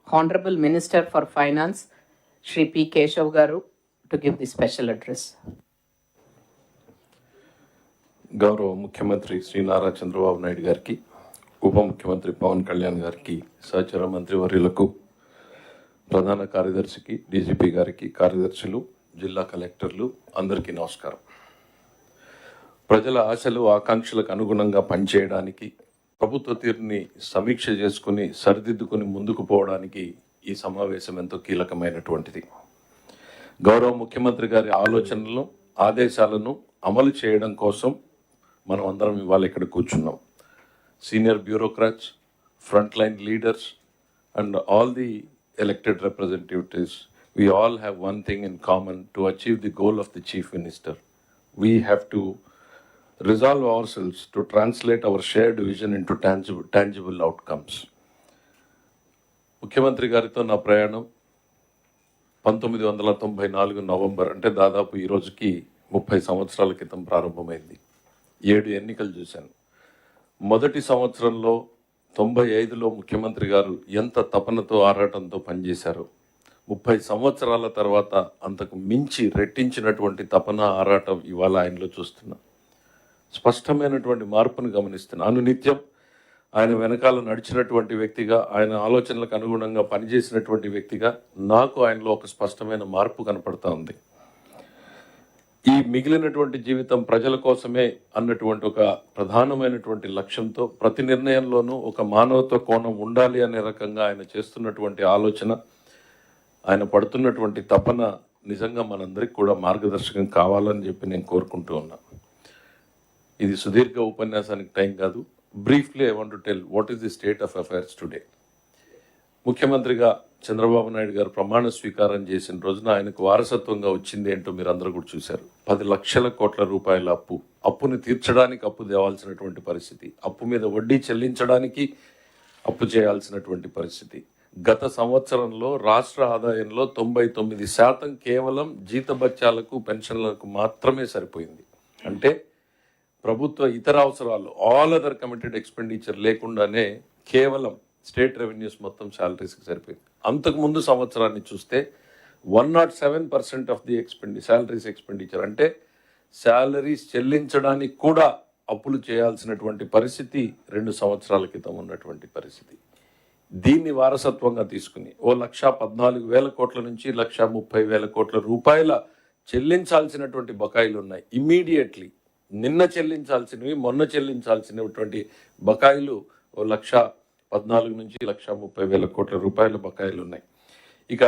Honorable Minister for Finance, Shri P. Keshav Garu, to give the special address. గౌరవ ముఖ్యమంత్రి శ్రీ నారా చంద్రబాబు నాయుడు గారికి, ఉప ముఖ్యమంత్రి పవన్ కళ్యాణ్ గారికి, సహచర మంత్రివర్యులకు, ప్రధాన కార్యదర్శికి, డీజీపీ గారికి, కార్యదర్శులు, జిల్లా కలెక్టర్లు అందరికీ నమస్కారం. ప్రజల ఆశలు ఆకాంక్షలకు అనుగుణంగా పనిచేయడానికి, ప్రభుత్వ తీరుని సమీక్ష చేసుకుని సరిదిద్దుకుని ముందుకు పోవడానికి ఈ సమావేశం ఎంతో కీలకమైనటువంటిది. గౌరవ ముఖ్యమంత్రి గారి ఆలోచనలను, ఆదేశాలను అమలు చేయడం కోసం మనం అందరం ఇవాళ ఇక్కడ కూర్చున్నాం. Senior bureaucrats, front line leaders and all the elected representatives, we all have one thing in common: to achieve the goal of the Chief Minister. We have to resolve ourselves to translate our shared vision into tangible outcomes. ముఖ్యమంత్రి గారితో నా ప్రయాణం 1994 November, అంటే దాదాపు ఈ రోజుకి 30 సంవత్సరాల క్రితం ప్రారంభమైంది. 7 ఎన్నికలు చూశాను. మొదటి సంవత్సరంలో 95లో ముఖ్యమంత్రి గారు ఎంత తపనతో, ఆరాటంతో పనిచేశారు. 30 సంవత్సరాల తర్వాత అంతకు మించి రెట్టించినటువంటి తపన, ఆరాటం ఇవాళ ఆయనలో చూస్తున్నా. స్పష్టమైనటువంటి మార్పును గమనిస్తున్నా. అనునిత్యం ఆయన వెనకాల నడిచినటువంటి వ్యక్తిగా, ఆయన ఆలోచనలకు అనుగుణంగా పనిచేసినటువంటి వ్యక్తిగా నాకు ఆయనలో ఒక స్పష్టమైన మార్పు కనపడతా ఉంది. ఈ మిగిలినటువంటి జీవితం ప్రజల కోసమే అన్నటువంటి ఒక ప్రధానమైనటువంటి లక్ష్యంతో ప్రతి నిర్ణయంలోనూ ఒక మానవత్వ కోణం ఉండాలి అనే రకంగా ఆయన చేస్తున్నటువంటి ఆలోచన, ఆయన పడుతున్నటువంటి తపన నిజంగా మనందరికి కూడా మార్గదర్శకం కావాలని చెప్పి నేను కోరుకుంటూ ఉన్నా. ఇది సుదీర్ఘ ఉపన్యాసానికి టైం కాదు. Briefly I want to tell what is the state of affairs today. ముఖ్యమంత్రిగా చంద్రబాబు నాయుడు గారు ప్రమాణ స్వీకారం చేసిన రోజున ఆయనకు వారసత్వంగా వచ్చింది ఏంటో మీరు అందరూ కూడా చూశారు. 10 లక్షల కోట్ల రూపాయల అప్పు. అప్పుని తీర్చడానికి అప్పు తేవాల్సినటువంటి పరిస్థితి, అప్పు మీద వడ్డీ చెల్లించడానికి అప్పు చేయాల్సినటువంటి పరిస్థితి. గత సంవత్సరంలో రాష్ట్ర ఆదాయంలో 99% కేవలం జీతభత్యాలకు, పెన్షన్లకు మాత్రమే సరిపోయింది. అంటే ప్రభుత్వ ఇతర అవసరాలు, ఆల్ అదర్ కమిటెడ్ ఎక్స్పెండిచర్ లేకుండానే కేవలం స్టేట్ రెవెన్యూస్ మొత్తం శాలరీస్కి సరిపోయింది. అంతకుముందు సంవత్సరాన్ని చూస్తే 107% ఆఫ్ ది శాలరీస్ ఎక్స్పెండిచర్, అంటే శాలరీస్ చెల్లించడానికి కూడా అప్పులు చేయాల్సినటువంటి పరిస్థితి 2 సంవత్సరాల క్రితం ఉన్నటువంటి పరిస్థితి. దీన్ని వారసత్వంగా తీసుకుని 1,14,000 కోట్ల నుంచి 1,30,000 కోట్ల రూపాయల చెల్లించాల్సినటువంటి బకాయిలు ఉన్నాయి. ఇమ్మీడియట్లీ నిన్న చెల్లించాల్సినవి, మొన్న చెల్లించాల్సినటువంటి బకాయిలు 1,14,000 నుంచి 1,30,000 కోట్ల రూపాయల బకాయిలు ఉన్నాయి. ఇక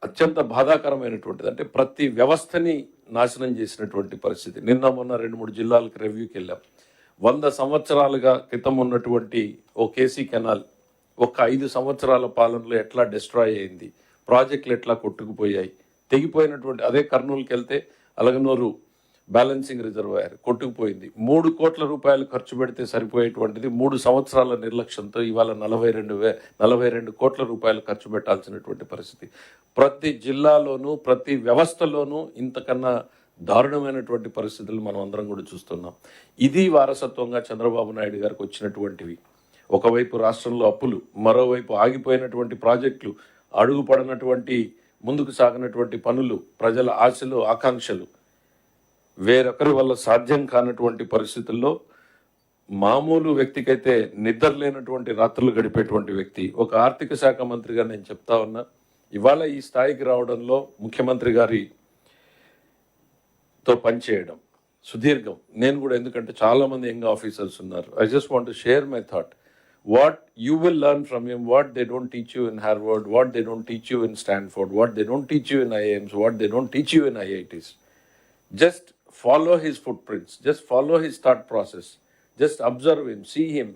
అత్యంత బాధాకరమైనటువంటిది అంటే ప్రతి వ్యవస్థని నాశనం చేసినటువంటి పరిస్థితి. నిన్న మొన్న 2-3 జిల్లాలకు రివ్యూకి వెళ్ళాం. 100 సంవత్సరాలుగా క్రితం ఉన్నటువంటి ఓ కేసీ కెనాల్ ఒక 5 సంవత్సరాల పాలనలో ఎట్లా డిస్ట్రాయ్ అయింది, ప్రాజెక్టులు ఎట్లా కొట్టుకుపోయాయి, తెగిపోయినటువంటి. అదే కర్నూలుకి వెళ్తే అలగనూరు బ్యాలెన్సింగ్ రిజర్వాయర్ కొట్టుకుపోయింది. 3 కోట్ల రూపాయలు ఖర్చు పెడితే సరిపోయేటువంటిది 3 సంవత్సరాల నిర్లక్ష్యంతో ఇవాళ 42 కోట్ల రూపాయలు ఖర్చు పెట్టాల్సినటువంటి పరిస్థితి. ప్రతి జిల్లాలోనూ, ప్రతి వ్యవస్థలోనూ ఇంతకన్నా దారుణమైనటువంటి పరిస్థితులు మనం అందరం కూడా చూస్తున్నాం. ఇది వారసత్వంగా చంద్రబాబు నాయుడు గారికి వచ్చినటువంటివి. ఒకవైపు రాష్ట్రంలో అప్పులు, మరోవైపు ఆగిపోయినటువంటి ప్రాజెక్టులు, అడుగుపడినటువంటి, ముందుకు సాగినటువంటి పనులు, ప్రజల ఆశలు, ఆకాంక్షలు, వేరొకరి వల్ల సాధ్యం కానటువంటి పరిస్థితుల్లో మామూలు వ్యక్తికైతే నిద్ర లేనటువంటి రాత్రులు గడిపేటువంటి వ్యక్తి, ఒక ఆర్థిక శాఖ మంత్రిగా నేను చెప్తా ఉన్నా, ఇవాళ ఈ స్థాయికి రావడంలో ముఖ్యమంత్రి గారితో పనిచేయడం సుదీర్ఘం. నేను కూడా, ఎందుకంటే చాలామంది యంగ్ ఆఫీసర్స్ ఉన్నారు. I just want to share my thought. What you will learn from him, what they don't teach you in Harvard, what they don't teach you in Stanford, what they don't teach you in IIMs, what they don't teach you in IITs. Just follow his footprints, just follow his thought process, just observe him, see him.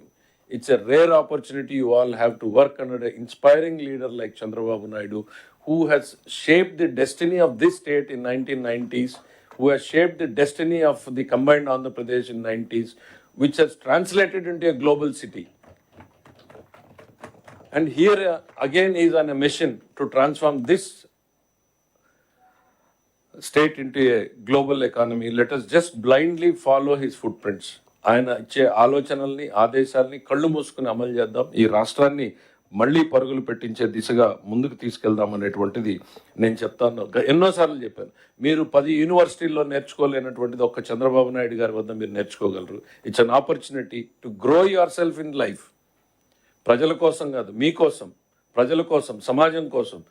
It's a rare opportunity you all have to work under an inspiring leader like Chandrababu Naidu, who has shaped the destiny of this state in 1990s, who has shaped the destiny of the combined Andhra Pradesh in 90s, which has translated into a global city. And here again is on a mission to transform this state into a global economy. Let us just blindly follow his footprints. ఆయన ఇచ్చే ఆలోచనల్ని, ఆదేశాలని కళ్ళు మూసుకుని అమలు చేద్దాం. ఈ రాష్ట్రాన్ని మళ్ళీ పరుగులు పెట్టించే దిశగా ముందుకు తీసుకెళ్దాం అనేటువంటిది నేను చెప్తాను. ఎన్నోసార్లు చెప్పాను, మీరు 10 యూనివర్సిటీల్లో నేర్చుకోలేనటువంటిది ఒక్క చంద్రబాబు నాయుడు గారి వద్ద మీరు నేర్చుకోగలరు. It's an opportunity to grow yourself in life. ప్రజల కోసం కాదు, మీకోసం, ప్రజల కోసం, సమాజం కోసం.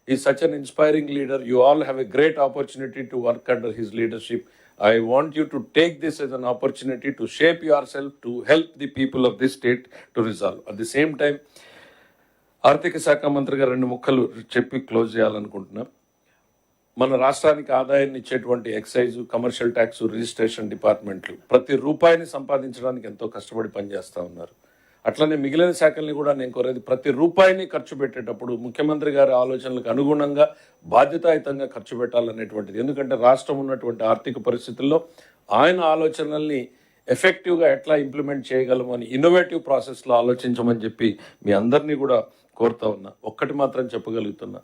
Is such an inspiring leader. You all have a great opportunity to work under his leadership. I want you to take this as an opportunity to shape yourself to help the people of this state to resolve. At the same time, ఆర్థిక శాఖ మంత్రిగా 2 ముక్కలు చెప్పి close చేయాలనుకుంటున్నా. మన రాష్ట్రానికి ఆదాయాన్ని ఇచ్చేటువంటి ఎక్సైజ్, కమర్షియల్ ట్యాక్స్, రిజిస్ట్రేషన్ డిపార్ట్మెంట్లు ప్రతి రూపాయిని సంపాదించడానికి ఎంతో కష్టపడి పనిచేస్తూ ఉన్నారు. అట్లనే మిగిలిన శాఖల్ని కూడా నేను కోరేది, ప్రతి రూపాయిని ఖర్చు పెట్టేటప్పుడు ముఖ్యమంత్రి గారి ఆలోచనలకు అనుగుణంగా బాధ్యతాయుతంగా ఖర్చు పెట్టాలనేటువంటిది. ఎందుకంటే రాష్ట్రం ఉన్నటువంటి ఆర్థిక పరిస్థితుల్లో ఆయన ఆలోచనల్ని ఎఫెక్టివ్గా ఎట్లా ఇంప్లిమెంట్ చేయగలము అని ఇన్నోవేటివ్ ప్రాసెస్లో ఆలోచించమని చెప్పి మీ అందరినీ కూడా కోరుతా ఉన్నా. ఒక్కటి మాత్రం చెప్పగలుగుతున్నా,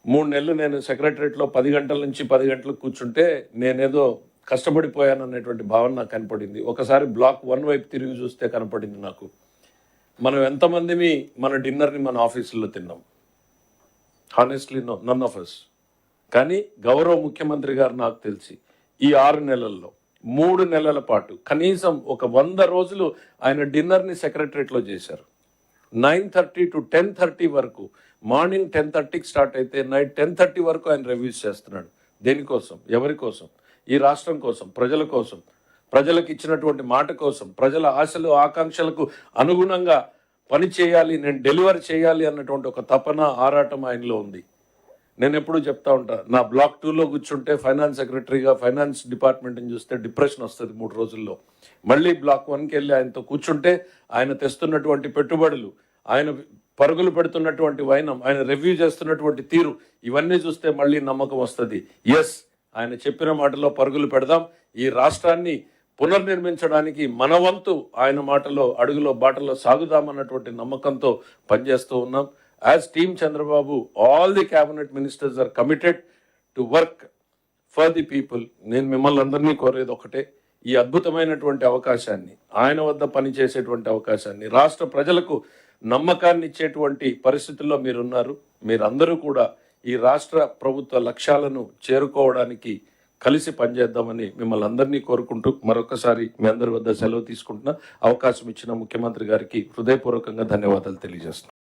3 నెలలు నేను సెక్రటరేట్లో 10 గంటల నుంచి 10 గంటలకు కూర్చుంటే నేనేదో కష్టపడిపోయాను అనేటువంటి భావన నాకు కనపడింది. ఒకసారి బ్లాక్ 1 వైపు తిరిగి చూస్తే కనపడింది నాకు, మనం ఎంతమందిమి మన డిన్నర్ని మన ఆఫీసుల్లో తిన్నాం. Honestly none of us. కానీ గౌరవ ముఖ్యమంత్రి గారు నాకు తెలిసి ఈ 6 నెలల్లో 3 నెలల పాటు కనీసం ఒక 100 రోజులు ఆయన డిన్నర్ని సెక్రటరేట్లో చేశారు. 9:30 to 10:30 వరకు, మార్నింగ్ 10:30కి స్టార్ట్ అయితే నైట్ 10:30 వరకు ఆయన రివ్యూస్ చేస్తున్నాడు. దేనికోసం? ఎవరి కోసం? ఈ రాష్ట్రం కోసం, ప్రజల కోసం, ప్రజలకు ఇచ్చినటువంటి మాట కోసం, ప్రజల ఆశలు ఆకాంక్షలకు అనుగుణంగా పని చేయాలి, నేను డెలివర్ చేయాలి అన్నటువంటి ఒక తపన, ఆరాటం ఆయనలో ఉంది. నేను ఎప్పుడు చెప్తా ఉంటా, నా బ్లాక్ 2లో కూర్చుంటే ఫైనాన్స్ సెక్రటరీగా ఫైనాన్స్ డిపార్ట్మెంట్ని చూస్తే డిప్రెషన్ వస్తుంది 3 రోజుల్లో. మళ్ళీ బ్లాక్ 1కి వెళ్ళి ఆయనతో కూర్చుంటే ఆయన తెస్తున్నటువంటి పెట్టుబడులు, ఆయన పరుగులు పెడుతున్నటువంటి వైనం, ఆయన రివ్యూ చేస్తున్నటువంటి తీరు, ఇవన్నీ చూస్తే మళ్ళీ నమ్మకం వస్తుంది. ఎస్, ఆయన చెప్పిన మాటలో పరుగులు పెడదాం, ఈ రాష్ట్రాన్ని పునర్నిర్మించడానికి మన వంతు ఆయన మాటలో అడుగులో బాటలో సాగుదామన్నటువంటి నమ్మకంతో పనిచేస్తూ ఉన్నాం. As team Chandrababu, all the cabinet ministers are committed to work for the people. నేను మిమ్మల్ని అందరినీ కోరేది ఒకటే, ఈ అద్భుతమైనటువంటి అవకాశాన్ని, ఆయన వద్ద పనిచేసేటువంటి అవకాశాన్ని, రాష్ట్ర ప్రజలకు నమ్మకాన్ని ఇచ్చేటువంటి పరిస్థితుల్లో మీరున్నారు. మీరందరూ కూడా ఈ రాష్ట్ర ప్రభుత్వ లక్ష్యాలను చేరుకోవడానికి కలిసి పనిచేద్దామని మిమ్మల్ని అందరినీ కోరుకుంటూ మరొకసారి మీ అందరి వద్ద సెలవు తీసుకుంటున్నా. అవకాశం ఇచ్చిన ముఖ్యమంత్రి గారికి హృదయపూర్వకంగా ధన్యవాదాలు తెలియజేస్తున్నాను.